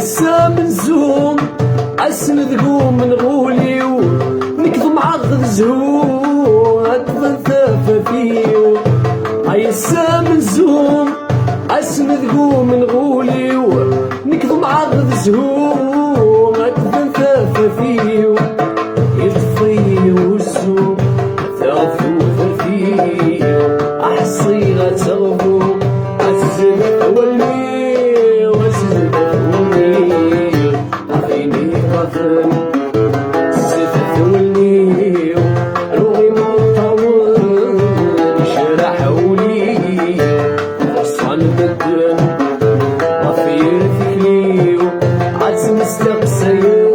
عيسى من زوم اسند قوم من غوليو نكظم عقد زهور ادفن ثافافيو عيسى من زوم اسند قوم من غوليو نكظم عقد زهور ادفن ثافافيو يطفي والزوم ثافو ثافيو احصي غتغفو الزلف والميل والزلف والميل عطيني قفل الزلف والميل روحي مطول شرح ولي وصل بالدم غفير ثقلي عزم استقسير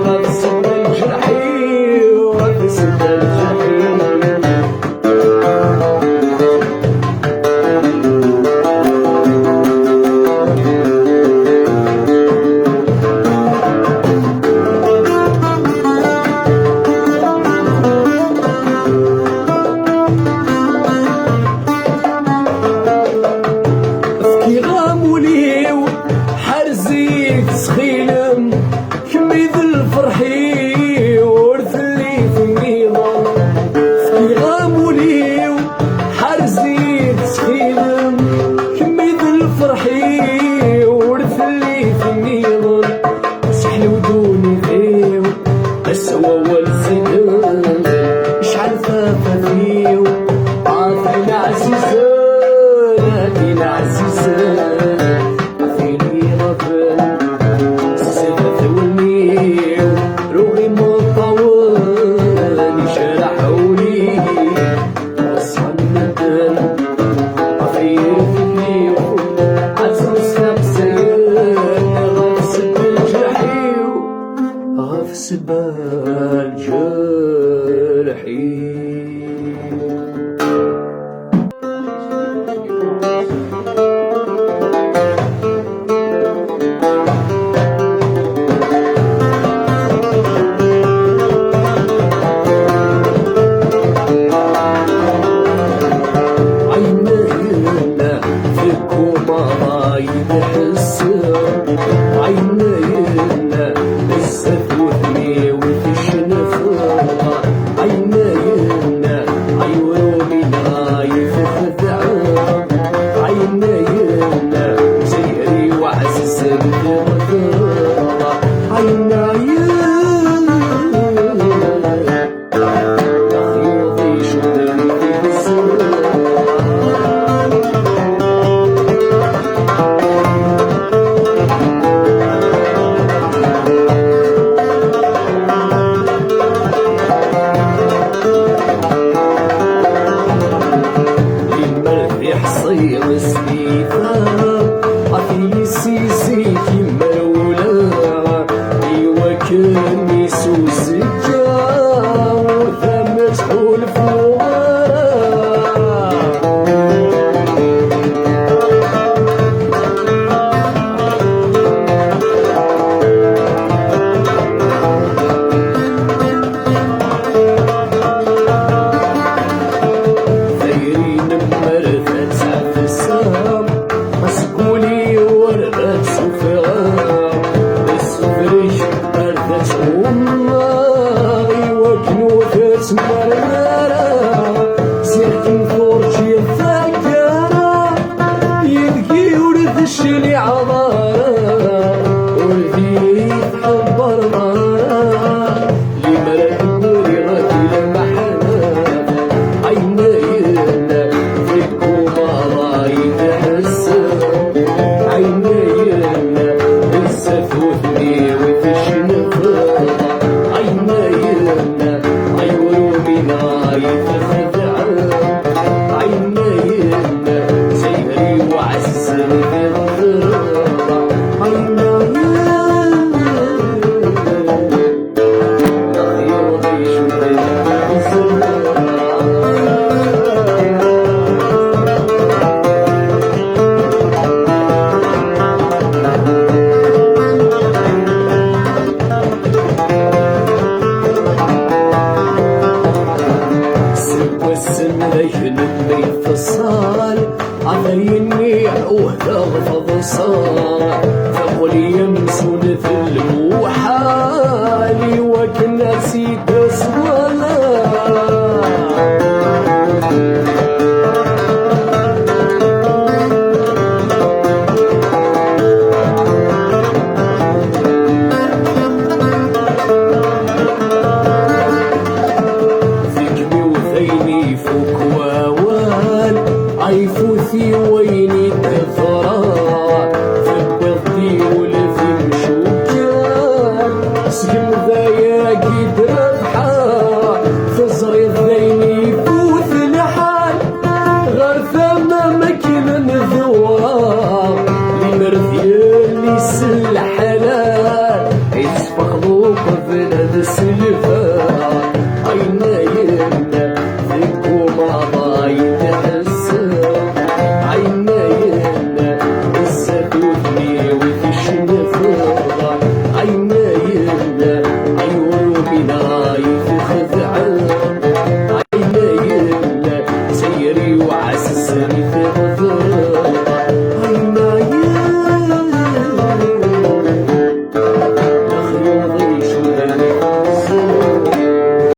غفصد الجرحي وغفصد الجرحي سخيلم كمي ذا الفرحي ورث اللي في النظام في غاموليو حرزي سخيلم كمي ذا الفرحي ورث اللي في النظام سحل ودوني فيو السوا والزيدان اشعل ثافافيو عافينا عزيزان عافينا عزيزان سبال جرحي عينينا فيكو ماي بحس عينينا الزفوف عينينا عيوننا يفخذ عينينا سيري وعزز الغرفة عينينا خيوطي شدني في السر صير السيفان عطيني السيسي كيما الولا ايوا كاني سوسجا وثم مسحول فوغرا ثيرين مرثت السلام مسكولي وردت سفرة السفريش أردت أمي وكنوثت مرمرة سيرتي فرجي الذكرة يبكي ورث الشلي عضارة ولدي يتحبر مرة لمرأة بوري غادي المحنة عينينا فيكو مرة يتحس عينينا الزفوفني وتشنفر عينينا عيوننا يتخدع عينينا سيري وعز الغدر مليح وهذا صار ثقل يمسون في الموحالي وكنا سيد صوالح فوق واوان عيفوثي ويني